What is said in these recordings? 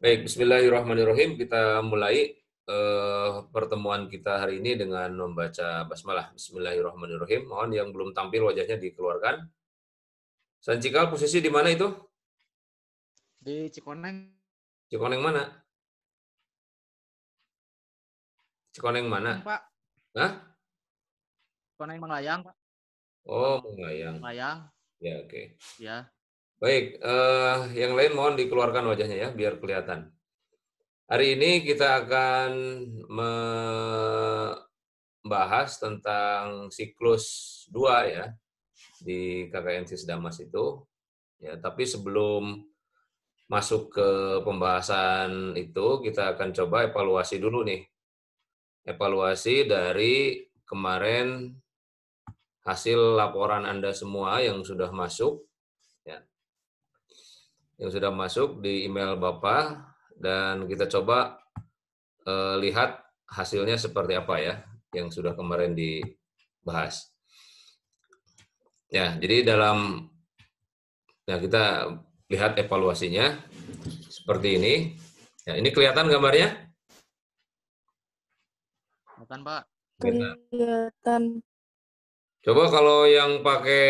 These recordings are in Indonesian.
Baik, bismillahirrahmanirrahim. Kita mulai pertemuan kita hari ini dengan membaca basmalah. Bismillahirrahmanirrahim. Mohon yang belum tampil wajahnya dikeluarkan. Sancikal posisi di mana itu? Di Cikoneng, Cikoneng mana? Cikoneng mana? Pak. Hah? Cikoneng Manglayang, Pak. Oh, Menglayang. Manglayang, Ya, oke. ya. Baik, yang lain mohon dikeluarkan wajahnya ya, biar kelihatan. Hari ini kita akan membahas tentang siklus 2 ya di KKN Sisdamas itu. Ya, tapi sebelum masuk ke pembahasan itu, kita akan coba evaluasi dulu nih. Evaluasi dari kemarin hasil laporan Anda semua yang sudah masuk, ya, yang sudah masuk di email Bapak, dan kita coba lihat hasilnya seperti apa ya, yang sudah kemarin dibahas. Ya, jadi kita lihat evaluasinya seperti ini. Ya, ini kelihatan gambarnya? Bukan, Pak. Kelihatan. Coba kalau yang pakai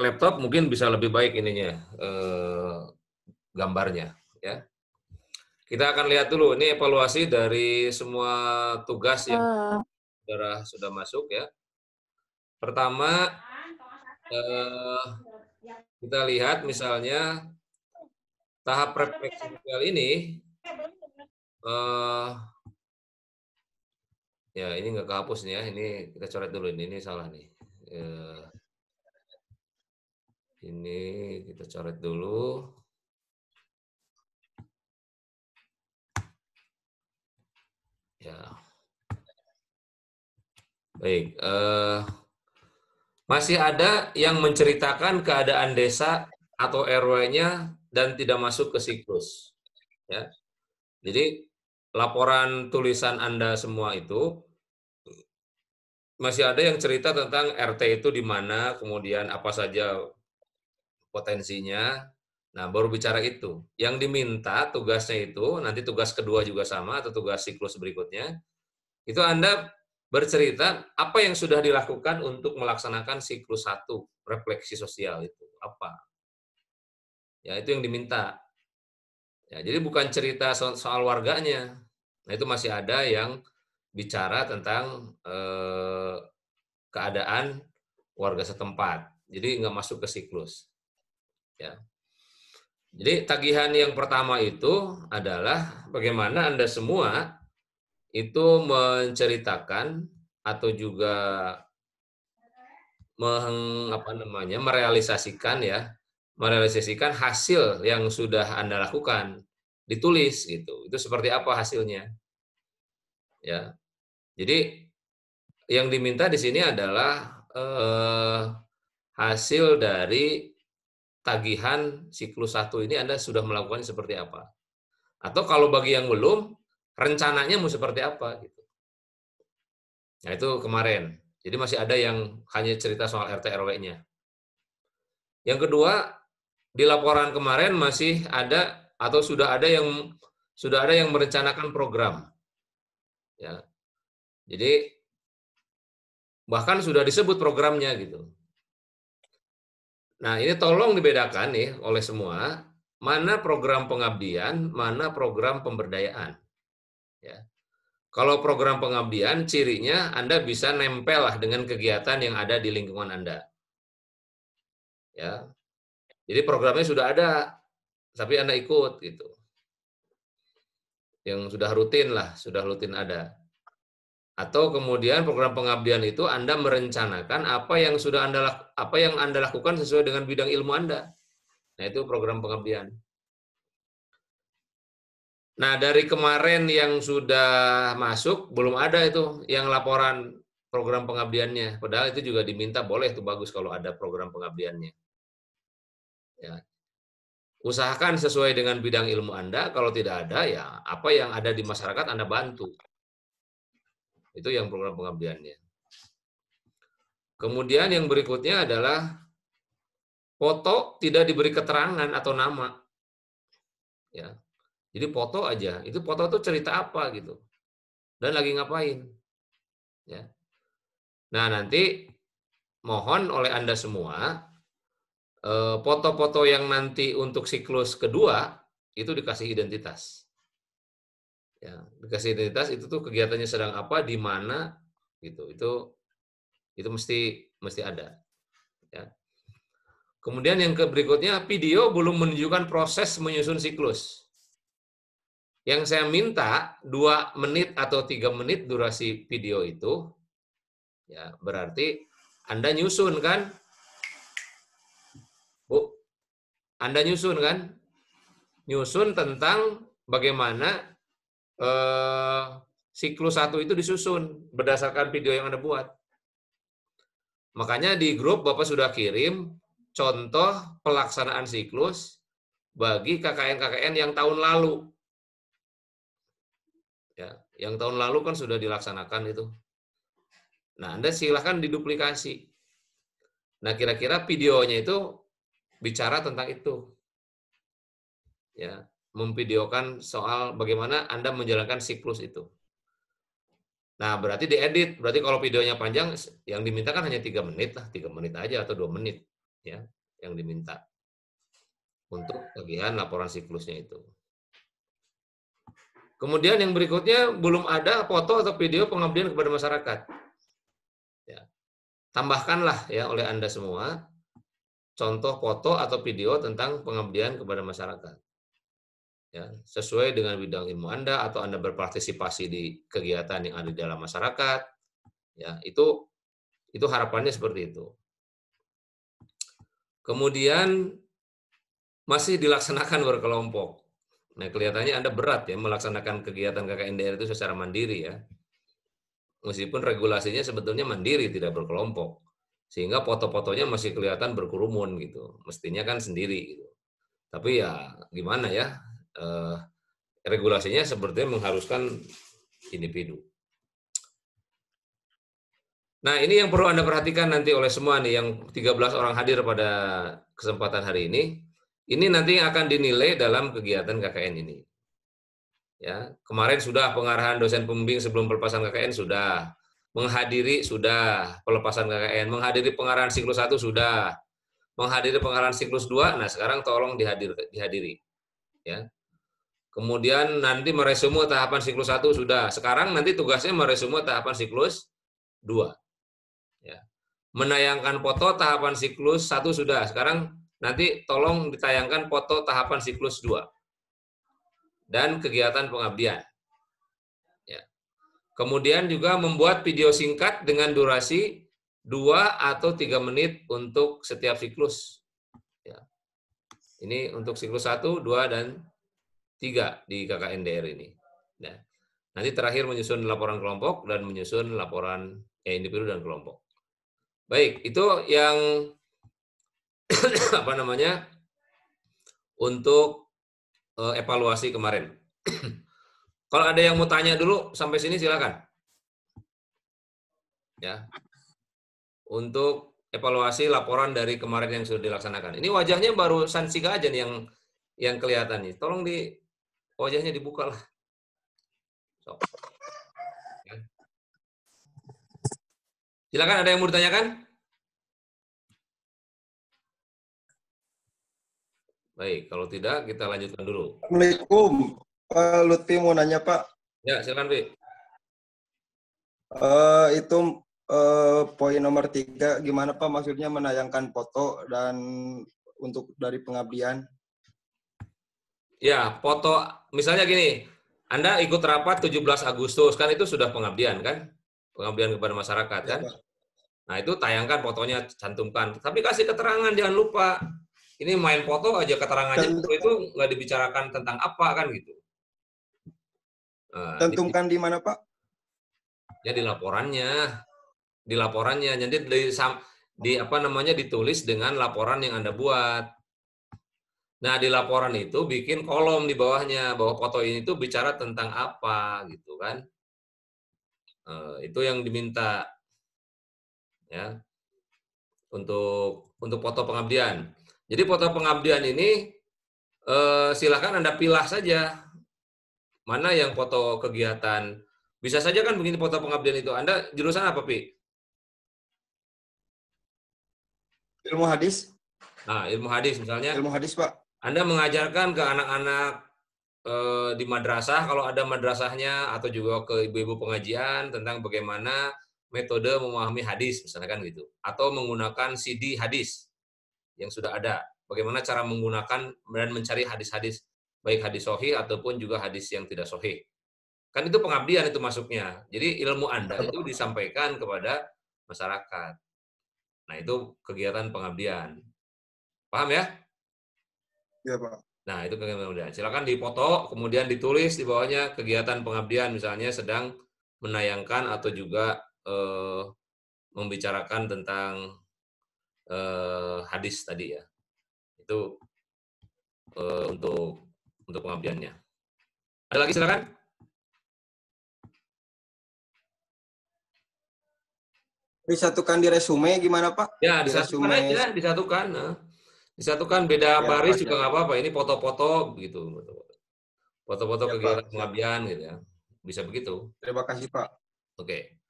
laptop mungkin bisa lebih baik ininya gambarnya ya. Kita akan lihat dulu ini evaluasi dari semua tugas yang sudah masuk ya. Pertama kita lihat misalnya tahap refleksi sosial ini ya ini nggak kehapus nih ya, ini kita coret dulu ini salah nih. Ini kita coret dulu. Ya. Baik, masih ada yang menceritakan keadaan desa atau RW-nya dan tidak masuk ke siklus. Ya. Jadi laporan tulisan Anda semua itu masih ada yang cerita tentang RT itu di mana, kemudian apa saja potensinya. Nah, baru bicara itu. Yang diminta tugasnya itu, nanti tugas kedua juga sama, atau tugas siklus berikutnya, itu Anda bercerita apa yang sudah dilakukan untuk melaksanakan siklus 1, refleksi sosial itu. Apa? Ya, itu yang diminta. Ya, jadi bukan cerita soal warganya. Nah, itu masih ada yang bicara tentang keadaan warga setempat. Jadi nggak masuk ke siklus. Ya. Jadi tagihan yang pertama itu adalah bagaimana Anda semua itu menceritakan atau juga merealisasikan hasil yang sudah Anda lakukan, ditulis gitu. Itu seperti apa hasilnya? Ya. Jadi yang diminta di sini adalah hasil dari tagihan siklus 1 ini Anda sudah melakukan seperti apa? Atau kalau bagi yang belum, rencananya mau seperti apa gitu. Nah, itu kemarin. Jadi masih ada yang hanya cerita soal RT RW-nya. Yang kedua, di laporan kemarin masih ada atau sudah ada yang merencanakan program. Ya. Jadi bahkan sudah disebut programnya gitu. Nah, ini tolong dibedakan nih oleh semua, mana program pengabdian, mana program pemberdayaan. Ya. Kalau program pengabdian, cirinya Anda bisa nempel lah dengan kegiatan yang ada di lingkungan Anda. Ya. Jadi programnya sudah ada, tapi Anda ikut gitu. Yang sudah rutin ada. Atau kemudian program pengabdian itu Anda merencanakan apa yang Anda lakukan sesuai dengan bidang ilmu Anda. Nah, itu program pengabdian. Nah, dari kemarin yang sudah masuk belum ada itu yang laporan program pengabdiannya. Padahal itu juga diminta, boleh itu bagus kalau ada program pengabdiannya. Ya. Usahakan sesuai dengan bidang ilmu Anda, kalau tidak ada ya apa yang ada di masyarakat Anda bantu. Itu yang program pengabdiannya. Kemudian yang berikutnya adalah foto tidak diberi keterangan atau nama. Ya. Jadi foto aja, itu foto tuh cerita apa gitu, dan lagi ngapain, ya. Nah nanti mohon oleh Anda semua, foto-foto yang nanti untuk siklus kedua itu dikasih identitas, ya. Dikasih identitas itu tuh kegiatannya sedang apa, di mana, gitu. Itu mesti ada, ya. Kemudian yang berikutnya, video belum menunjukkan proses menyusun siklus. Yang saya minta 2 menit atau 3 menit durasi video itu, ya berarti Anda nyusun kan, Bu? Anda nyusun kan? Nyusun tentang bagaimana siklus 1 itu disusun berdasarkan video yang Anda buat. Makanya di grup Bapak sudah kirim contoh pelaksanaan siklus bagi KKN-KKN yang tahun lalu. Ya, yang tahun lalu kan sudah dilaksanakan itu. Nah, Anda silahkan diduplikasi. Nah, kira-kira videonya itu bicara tentang itu. Ya, memvideokan soal bagaimana Anda menjalankan siklus itu. Nah, berarti diedit. Berarti kalau videonya panjang, yang diminta kan hanya 3 menit lah, 3 menit aja atau 2 menit, ya, yang diminta untuk bagian laporan siklusnya itu. Kemudian yang berikutnya, belum ada foto atau video pengabdian kepada masyarakat. Ya. Tambahkanlah ya oleh Anda semua contoh foto atau video tentang pengabdian kepada masyarakat. Ya, sesuai dengan bidang ilmu Anda atau Anda berpartisipasi di kegiatan yang ada di dalam masyarakat. Ya, itu harapannya seperti itu. Kemudian masih dilaksanakan berkelompok. Nah, kelihatannya Anda berat ya melaksanakan kegiatan KKN daerah itu secara mandiri ya. Meskipun regulasinya sebetulnya mandiri, tidak berkelompok. Sehingga foto-fotonya masih kelihatan berkerumun gitu. Mestinya kan sendiri gitu. Tapi ya gimana ya, regulasinya sepertinya mengharuskan individu. Nah, ini yang perlu Anda perhatikan nanti oleh semua nih, yang 13 orang hadir pada kesempatan hari ini. Ini nanti akan dinilai dalam kegiatan KKN ini. Ya, kemarin sudah pengarahan dosen pembimbing sebelum pelepasan KKN sudah, menghadiri sudah pelepasan KKN, menghadiri pengarahan siklus 1 sudah, menghadiri pengarahan siklus 2, nah sekarang tolong dihadiri. Ya. Kemudian nanti meresume tahapan siklus 1 sudah, sekarang nanti tugasnya meresume tahapan siklus 2. Ya. Menayangkan foto tahapan siklus 1 sudah, sekarang nanti tolong ditayangkan foto tahapan siklus 2 dan kegiatan pengabdian. Ya. Kemudian juga membuat video singkat dengan durasi 2 atau 3 menit untuk setiap siklus. Ya. Ini untuk siklus 1, 2, dan 3 di KKNDR ini. Nah, nanti terakhir menyusun laporan kelompok dan menyusun laporan individu dan kelompok. Baik, itu yang apa namanya untuk evaluasi kemarin. Kalau ada yang mau tanya dulu sampai sini silakan. Ya. Untuk evaluasi laporan dari kemarin yang sudah dilaksanakan. Ini wajahnya baru Sansika aja nih yang kelihatan nih. Tolong wajahnya dibuka lah. So. Ya. Silakan, ada yang mau ditanyakan? Baik, kalau tidak kita lanjutkan dulu. Assalamualaikum, Pak Lutfi mau nanya Pak. Ya, silakan Pi. Itu poin nomor 3, gimana Pak maksudnya menayangkan foto dan untuk dari pengabdian? Ya, foto misalnya gini, Anda ikut rapat 17 Agustus, kan itu sudah pengabdian kan? Pengabdian kepada masyarakat kan? Ya, Nah, itu tayangkan fotonya, cantumkan. Tapi kasih keterangan, jangan lupa. Ini main foto aja keterangannya, foto itu nggak dibicarakan tentang apa kan gitu. Nah, tentumkan di mana Pak? Ya di laporannya. Di laporannya, jadi ditulis dengan laporan yang Anda buat. Nah, di laporan itu bikin kolom di bawahnya, bahwa foto ini tuh bicara tentang apa gitu kan. Itu yang diminta. Ya. Untuk foto pengabdian. Jadi foto pengabdian ini silakan Anda pilah saja mana yang foto kegiatan? Bisa saja kan begini foto pengabdian itu. Anda jurusan apa, Pi? Ilmu hadis. Nah, ilmu hadis misalnya. Ilmu hadis, Pak. Anda mengajarkan ke anak-anak di madrasah, kalau ada madrasahnya, atau juga ke ibu-ibu pengajian tentang bagaimana metode memahami hadis, misalnya kan gitu. Atau menggunakan CD hadis yang sudah ada. Bagaimana cara menggunakan dan mencari hadis-hadis, baik hadis sahih ataupun juga hadis yang tidak sahih. Kan itu pengabdian itu masuknya. Jadi ilmu Anda itu disampaikan kepada masyarakat. Nah, itu kegiatan pengabdian. Paham ya? Iya, Pak. Nah, itu kegiatan pengabdian. Silakan dipoto, kemudian ditulis di bawahnya kegiatan pengabdian, misalnya sedang menayangkan atau juga membicarakan tentang hadis tadi ya. Itu untuk pengabdiannya. Ada lagi silakan. Disatukan di resume gimana, Pak? Ya, Di disatukan resume. aja, disatukan. Nah. Disatukan beda Ya, baris Pak, juga nggak apa-apa. Ini foto-foto gitu. Foto-foto Ya, kegiatan Pak. pengabdian gitu ya. Bisa begitu. Terima kasih, Pak. Oke.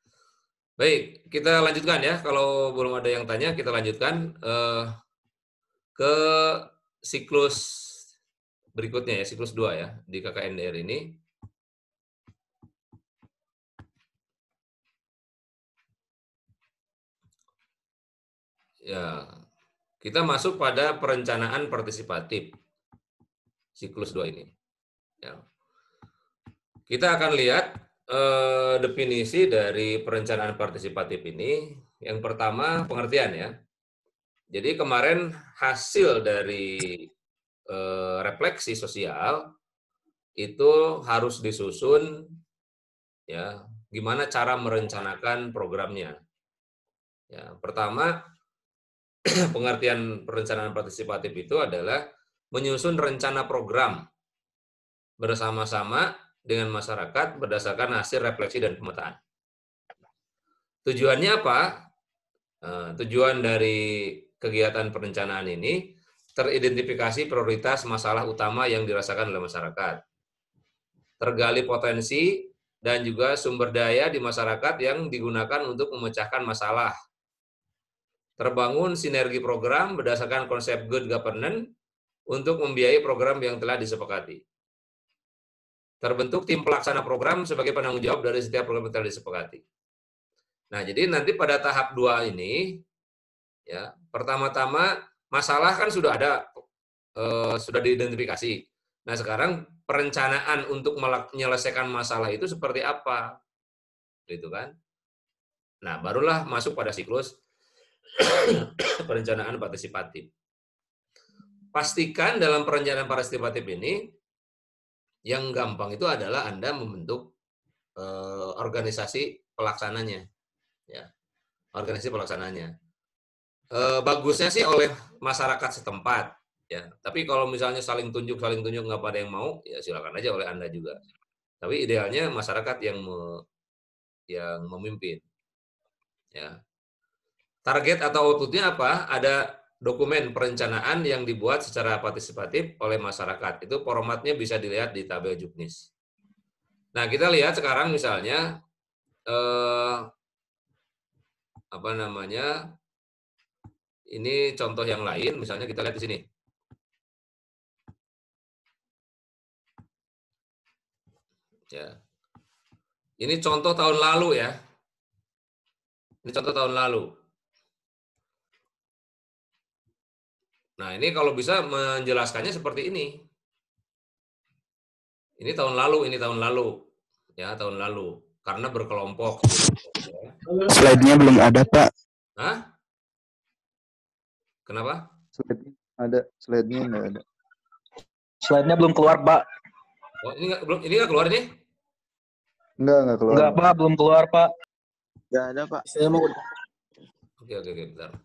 Baik, kita lanjutkan ya. Kalau belum ada yang tanya, kita lanjutkan ke siklus berikutnya ya, siklus 2 ya, di KKNDR ini. Ya, kita masuk pada perencanaan partisipatif siklus 2 ini. Ya. Kita akan lihat definisi dari perencanaan partisipatif ini. Yang pertama, pengertian ya. Jadi kemarin hasil dari refleksi sosial itu harus disusun ya, gimana cara merencanakan programnya. Ya, pertama, pengertian perencanaan partisipatif itu adalah menyusun rencana program bersama-sama dengan masyarakat berdasarkan hasil refleksi dan pemetaan. Tujuannya apa? Tujuan dari kegiatan perencanaan ini teridentifikasi prioritas masalah utama yang dirasakan oleh masyarakat. Tergali potensi dan juga sumber daya di masyarakat yang digunakan untuk memecahkan masalah. Terbangun sinergi program berdasarkan konsep good governance untuk membiayai program yang telah disepakati. Terbentuk tim pelaksana program sebagai penanggung jawab dari setiap program yang telah disepakati. Nah, jadi nanti pada tahap 2 ini, ya, pertama-tama masalah kan sudah ada, sudah diidentifikasi. Nah, sekarang perencanaan untuk menyelesaikan masalah itu seperti apa, gitu kan? Nah, barulah masuk pada siklus perencanaan partisipatif. Pastikan dalam perencanaan partisipatif ini, yang gampang itu adalah Anda membentuk organisasi pelaksananya, ya, organisasi pelaksananya. Bagusnya sih oleh masyarakat setempat, ya. Tapi kalau misalnya saling tunjuk nggak pada yang mau, ya silakan aja oleh Anda juga. Tapi idealnya masyarakat yang memimpin, ya. Target atau outputnya apa? Ada dokumen perencanaan yang dibuat secara partisipatif oleh masyarakat. Itu formatnya bisa dilihat di tabel Juknis. Nah, kita lihat sekarang misalnya apa namanya? Ini contoh yang lain, misalnya kita lihat di sini. Ya. Ini contoh tahun lalu ya. Ini contoh tahun lalu. Nah, ini kalau bisa menjelaskannya seperti ini. Ini tahun lalu. Ya, tahun lalu. Karena berkelompok. Slide-nya belum ada, Pak. Hah? Kenapa? Slide-nya ada, slide-nya nggak ada. Slide-nya belum keluar, Pak. Oh, ini nggak keluar nih? Nggak keluar. Enggak, Pak, belum keluar, Pak. Nggak ada, Pak. Saya mau Oke, bentar.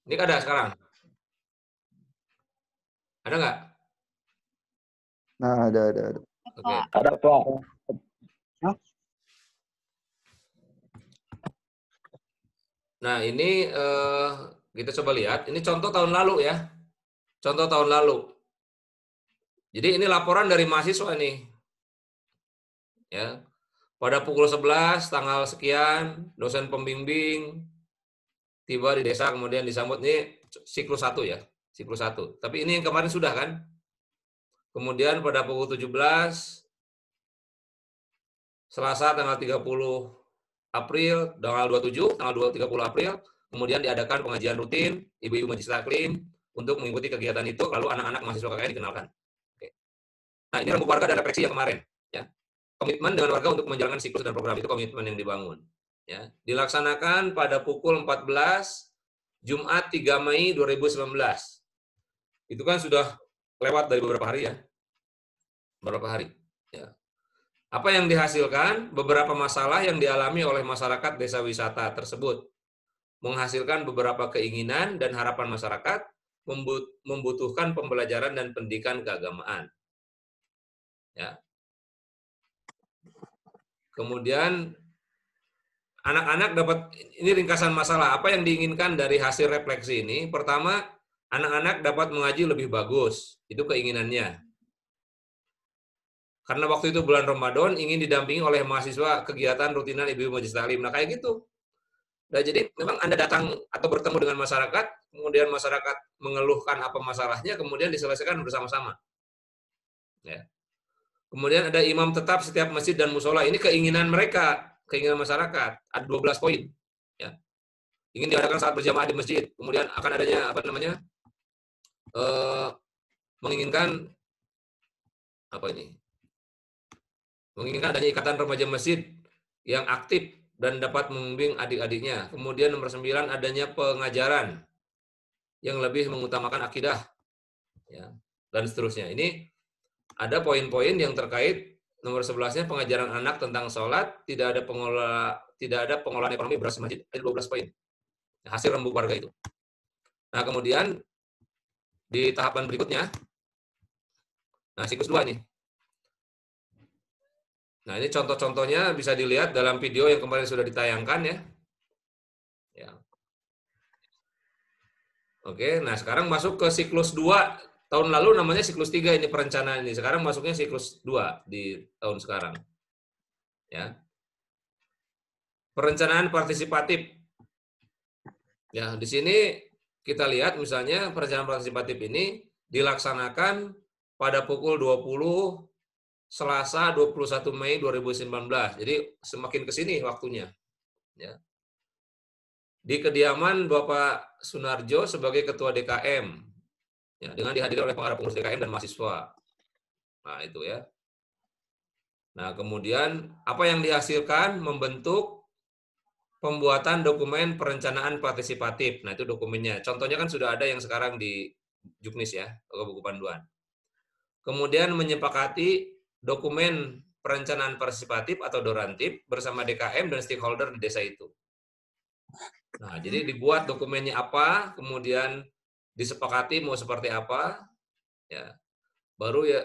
Ini ada sekarang? Ada nggak? Nah, ada. Oke. Ada, Pak. Nah, ini kita coba lihat. Ini contoh tahun lalu ya. Contoh tahun lalu. Jadi ini laporan dari mahasiswa nih. Ya. Pada pukul 11 tanggal sekian, dosen pembimbing tiba di desa, kemudian disambut ini siklus 1 ya, siklus 1. Tapi ini yang kemarin sudah kan? Kemudian pada pukul 17 Selasa tanggal 30 April, tanggal 27, tanggal 30 April, kemudian diadakan pengajian rutin ibu-ibu majelis taklim untuk mengikuti kegiatan itu, lalu anak-anak mahasiswa KKN dikenalkan. Oke. Nah, ini rembuk warga dan refleksi yang kemarin, ya. Komitmen dengan warga untuk menjalankan siklus dan program itu komitmen yang dibangun. Ya. Dilaksanakan pada pukul 14 Jumat 3 Mei 2019. Itu kan sudah lewat dari beberapa hari ya. Beberapa hari. Ya. Apa yang dihasilkan? Beberapa masalah yang dialami oleh masyarakat desa wisata tersebut menghasilkan beberapa keinginan dan harapan masyarakat membutuhkan pembelajaran dan pendidikan keagamaan. Ya. Kemudian anak-anak dapat, ini ringkasan masalah, apa yang diinginkan dari hasil refleksi ini? Pertama, anak-anak dapat mengaji lebih bagus, itu keinginannya. Karena waktu itu bulan Ramadan, ingin didampingi oleh mahasiswa kegiatan rutinan ibu-ibu majelis taklim. Nah, kayak gitu. Nah, jadi memang Anda datang atau bertemu dengan masyarakat, kemudian masyarakat mengeluhkan apa masalahnya, kemudian diselesaikan bersama-sama. Ya. Kemudian ada imam tetap setiap masjid dan musola. Ini keinginan mereka, keinginan masyarakat. Ada 12 poin. Ya. Ingin diadakan saat berjamaah di masjid. Kemudian akan adanya menginginkan menginginkan adanya ikatan remaja masjid yang aktif dan dapat membimbing adik-adiknya. Kemudian nomor 9, adanya pengajaran yang lebih mengutamakan akidah, ya, dan seterusnya. Ini ada poin-poin yang terkait. Nomor 11-nya pengajaran anak tentang sholat, tidak ada pengelolaan ekonomi beras masjid. Ada 12 poin. Hasil rembuk warga itu. Nah, kemudian di tahapan berikutnya, nah siklus 2 nih. Nah, ini contoh-contohnya bisa dilihat dalam video yang kemarin sudah ditayangkan ya. Ya. Oke, nah sekarang masuk ke siklus 2. Tahun lalu namanya siklus 3 ini perencanaan ini. Sekarang masuknya siklus 2 di tahun sekarang. Ya. Perencanaan partisipatif. Ya, di sini kita lihat misalnya perencanaan partisipatif ini dilaksanakan pada pukul 20 Selasa 21 Mei 2019. Jadi semakin ke sini waktunya. Ya. Di kediaman Bapak Sunarjo sebagai Ketua DKM. Ya, dengan dihadiri oleh para pengurus DKM dan mahasiswa. Nah, itu ya. Nah, kemudian apa yang dihasilkan? Membentuk pembuatan dokumen perencanaan partisipatif. Nah, itu dokumennya. Contohnya kan sudah ada yang sekarang di Juknis ya, atau buku panduan. Kemudian menyepakati dokumen perencanaan partisipatif atau Dorantip bersama DKM dan stakeholder di desa itu. Nah, jadi dibuat dokumennya apa, kemudian disepakati mau seperti apa, ya. Baru ya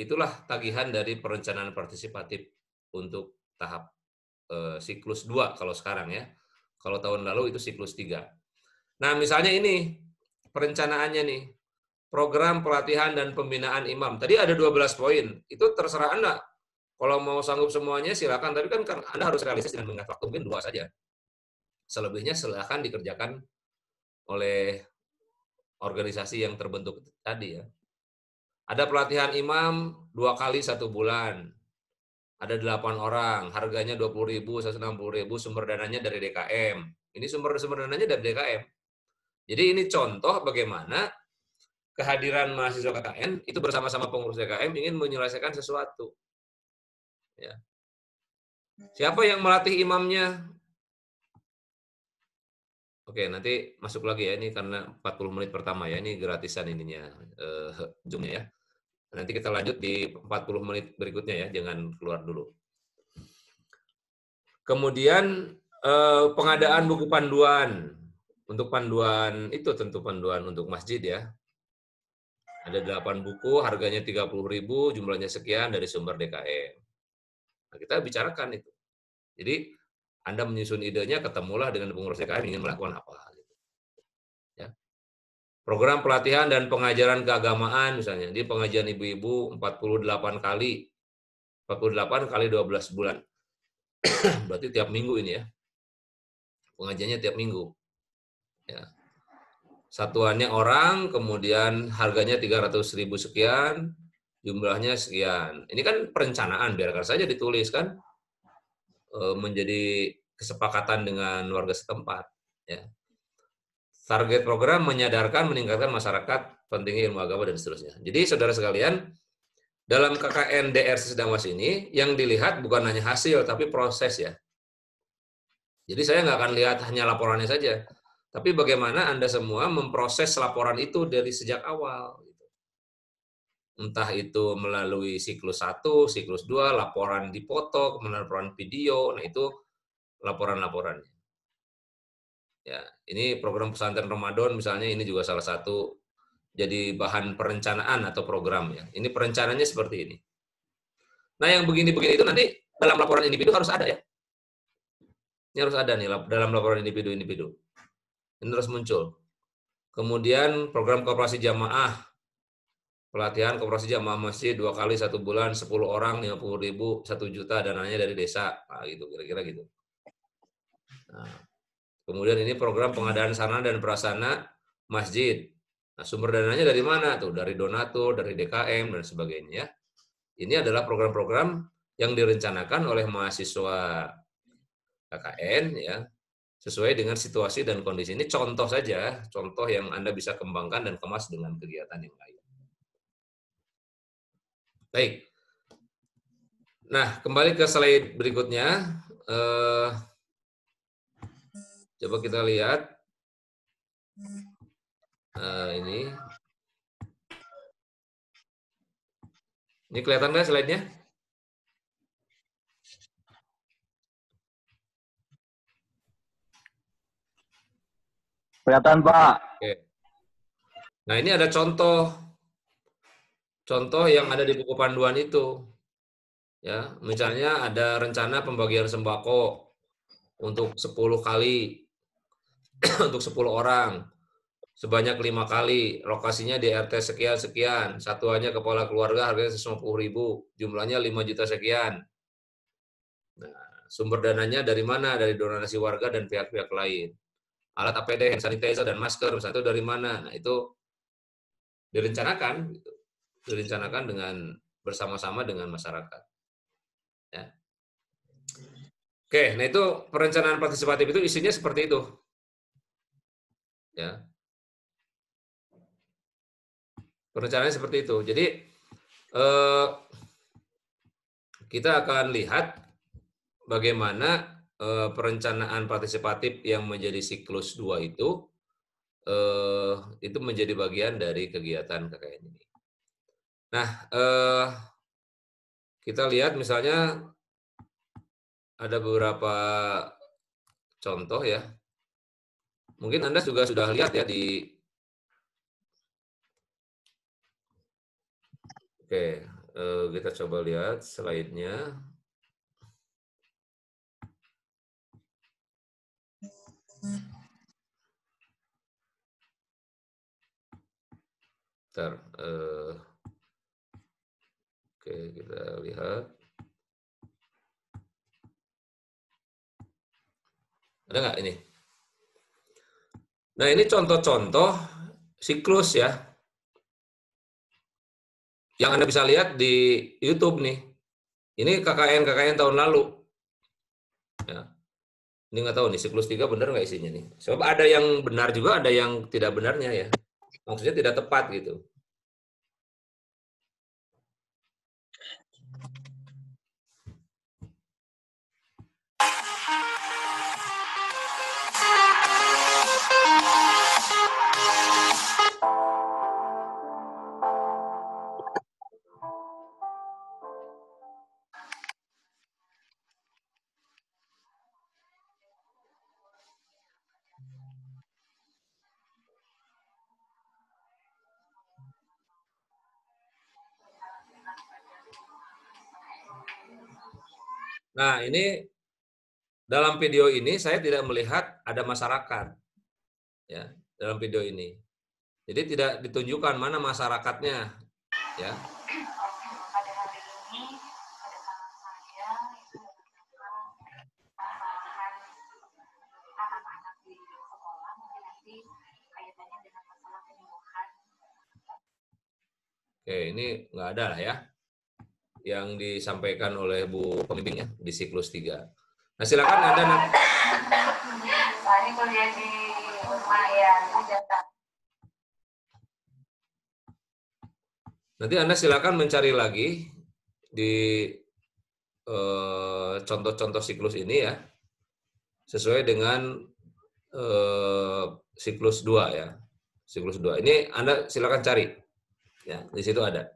itulah tagihan dari perencanaan partisipatif untuk tahap siklus 2 kalau sekarang ya. Kalau tahun lalu itu siklus 3. Nah, misalnya ini perencanaannya nih. Program pelatihan dan pembinaan imam. Tadi ada 12 poin. Itu terserah Anda. Kalau mau sanggup semuanya silakan, tapi kan Anda harus realistis dengan mengingat waktu mungkin 2 saja. Selebihnya silakan dikerjakan oleh organisasi yang terbentuk tadi ya. Ada pelatihan imam 2 kali 1 bulan. Ada 8 orang, harganya 20.000, 160.000, sumber dananya dari DKM. Ini sumber dananya dari DKM. Jadi ini contoh bagaimana kehadiran mahasiswa KKN itu bersama-sama pengurus DKM ingin menyelesaikan sesuatu. Ya. Siapa yang melatih imamnya? Oke, nanti masuk lagi ya, ini karena 40 menit pertama ya, ini gratisan ininya, Zoom-nya ya. Nanti kita lanjut di 40 menit berikutnya ya, jangan keluar dulu. Kemudian pengadaan buku panduan. Untuk panduan itu tentu panduan untuk masjid ya. Ada 8 buku, harganya 30.000, jumlahnya sekian dari sumber DKM. Nah, kita bicarakan itu. Jadi Anda menyusun idenya, ketemulah dengan pengurus DKM ingin melakukan apa. Ya. Program pelatihan dan pengajaran keagamaan misalnya, di pengajian ibu-ibu 48 kali. 48 kali 12 bulan. Berarti tiap minggu ini ya. Pengajiannya tiap minggu. Ya. Satuannya orang, kemudian harganya 300.000 sekian, jumlahnya sekian. Ini kan perencanaan, biarkan saja ditulis kan, menjadi kesepakatan dengan warga setempat. Ya. Target program menyadarkan, meningkatkan masyarakat, pentingnya ilmu agama, dan seterusnya. Jadi saudara sekalian, dalam KKN DR Sisdamas ini, yang dilihat bukan hanya hasil, tapi proses ya. Jadi saya nggak akan lihat hanya laporannya saja, tapi bagaimana Anda semua memproses laporan itu dari sejak awal. Entah itu melalui siklus 1, siklus 2, laporan dipoto, kemudian laporan video, nah itu laporan-laporannya. Ya, ini program pesantren Ramadan misalnya, ini juga salah satu jadi bahan perencanaan atau program ya. Ini perencanaannya seperti ini. Nah, yang begini-begini itu nanti dalam laporan individu harus ada ya. Ini harus ada nih dalam laporan individu-individu. Ini harus muncul. Kemudian program koperasi jamaah, pelatihan koperasi jamaah masjid 2 kali 1 bulan, 10 orang, 50.000, 1 juta, dananya dari desa, nah, gitu kira-kira gitu. Nah, kemudian ini program pengadaan sarana dan prasarana masjid. Nah, sumber dananya dari mana tuh? Dari donatur, dari DKM dan sebagainya ya. Ini adalah program-program yang direncanakan oleh mahasiswa KKN ya, sesuai dengan situasi dan kondisi. Ini contoh saja, contoh yang Anda bisa kembangkan dan kemas dengan kegiatan yang lain. Baik. Nah, kembali ke slide berikutnya. Coba kita lihat. Ini kelihatan nggak slide-nya? Kelihatan, Pak. Oke. Nah, ini ada contoh yang ada di buku panduan itu. Ya, misalnya ada rencana pembagian sembako untuk 10 kali untuk 10 orang sebanyak 5 kali, lokasinya di RT sekian, satuannya kepala keluarga harganya 150.000, jumlahnya 5 juta sekian. Nah, sumber dananya dari mana? Dari donasi warga dan pihak-pihak lain. Alat APD, hand sanitizer, dan masker, misalnya itu dari mana? Nah, itu direncanakan, gitu. Direncanakan dengan bersama-sama dengan masyarakat. Ya. Oke, nah itu perencanaan partisipatif itu isinya seperti itu. Ya. Perencanaannya seperti itu. Jadi kita akan lihat bagaimana perencanaan partisipatif yang menjadi siklus 2 itu menjadi bagian dari kegiatan KKN ini. Nah, kita lihat misalnya ada beberapa contoh ya. Mungkin Anda juga sudah lihat ya di. Oke, kita coba lihat slide-nya. Bentar, oke, kita lihat. Ada nggak ini? Nah, ini contoh-contoh siklus ya. Yang Anda bisa lihat di YouTube nih. Ini KKN tahun lalu. Ya. Ini nggak tahu nih, siklus 3 benar nggak isinya nih. Sebab ada yang benar juga, ada yang tidak benarnya ya. Maksudnya tidak tepat gitu. Nah, ini dalam video ini saya tidak melihat ada masyarakat. Ya, dalam video ini. Jadi tidak ditunjukkan mana masyarakatnya, ya. Pada hari ini, pada saat saya itu tentang tambahan anak-anak di sekolah, mungkin nanti kaitannya dengan masalah penyuluhan. Oke, ini nggak ada lah ya, yang disampaikan oleh Bu Pembimbing ya, di siklus 3. Nah, silakan Anda. Saya kuliah di rumah ya, Nanti Anda silakan mencari lagi di contoh-contoh siklus ini ya, sesuai dengan siklus 2 ya. Siklus 2. Ini Anda silakan cari. Ya, di situ ada.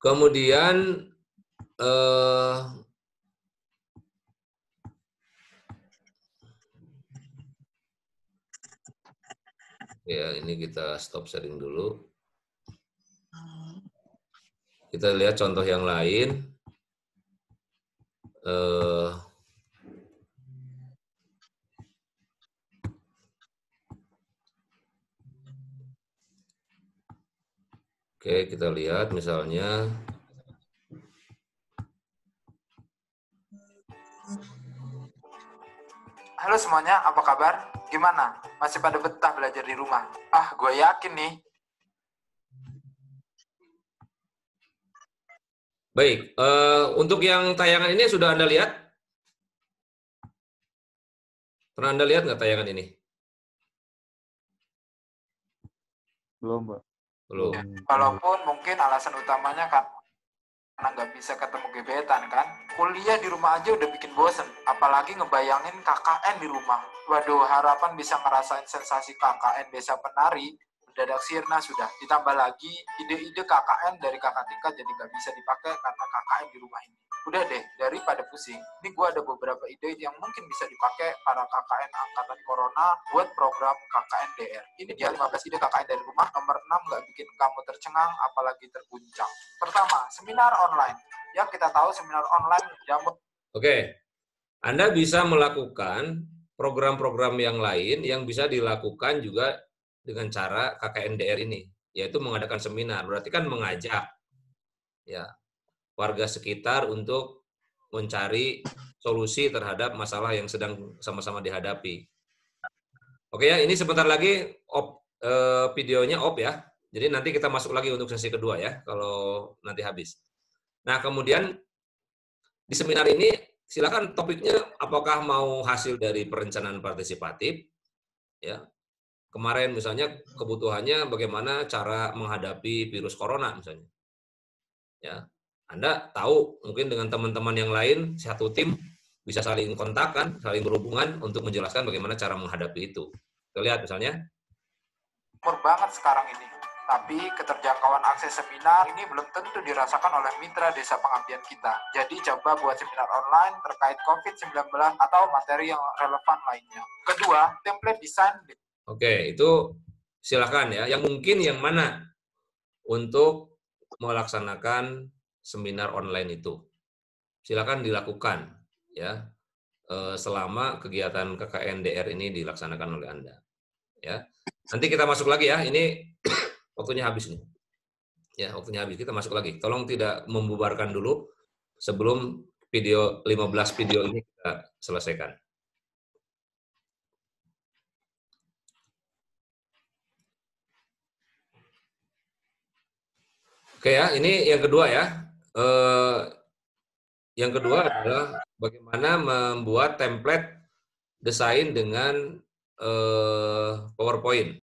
Kemudian ya, ini kita stop sharing dulu. Kita lihat contoh yang lain. Oke, kita lihat misalnya. Halo semuanya, apa kabar? Gimana? Masih pada betah belajar di rumah? Ah, gue yakin nih. Baik, untuk yang tayangan ini sudah Anda lihat? Pernah Anda lihat nggak tayangan ini? Belum, Pak. Belum. Walaupun mungkin alasan utamanya karena nggak bisa ketemu gebetan kan. Kuliah di rumah aja udah bikin bosen, apalagi ngebayangin KKN di rumah. Waduh, harapan bisa ngerasain sensasi KKN desa penari, mendadak sirna sudah. Ditambah lagi ide-ide KKN dari kakak tingkat jadi nggak bisa dipakai karena KKN di rumah ini. Udah deh, daripada pusing, ini gue ada beberapa ide yang mungkin bisa dipakai para KKN angkatan corona buat program KKN DR. Ini dia 15 ide KKN dari rumah. Nomor 6, nggak bikin kamu tercengang, apalagi terguncang. Pertama, seminar online. Ya, kita tahu seminar online jamu. Oke, Anda bisa melakukan program-program yang lain yang bisa dilakukan juga dengan cara KKNDR ini, yaitu mengadakan seminar. Berarti kan mengajak ya warga sekitar untuk mencari solusi terhadap masalah yang sedang sama-sama dihadapi. Oke ya, ini sebentar lagi videonya off ya. Jadi nanti kita masuk lagi untuk sesi kedua ya, kalau nanti habis. Nah, kemudian di seminar ini silakan topiknya apakah mau hasil dari perencanaan partisipatif, ya. Kemarin misalnya kebutuhannya bagaimana cara menghadapi virus corona misalnya. Ya. Anda tahu mungkin dengan teman-teman yang lain satu tim bisa saling kontakkan, saling berhubungan untuk menjelaskan bagaimana cara menghadapi itu. Kita lihat misalnya. Banget sekarang ini. Tapi keterjangkauan akses seminar ini belum tentu dirasakan oleh mitra desa pengabdian kita. Jadi coba buat seminar online terkait COVID-19 atau materi yang relevan lainnya. Kedua, template desain. Oke, itu silakan ya. Yang mungkin yang mana untuk melaksanakan seminar online itu. Silakan dilakukan ya selama kegiatan KKNDR ini dilaksanakan oleh Anda. Ya. Nanti kita masuk lagi ya. Ini waktunya habis nih. Ya, waktunya habis. Kita masuk lagi. Tolong tidak membubarkan dulu sebelum 15 video ini kita selesaikan. Oke ya, ini yang kedua ya. Yang kedua adalah bagaimana membuat template desain dengan PowerPoint.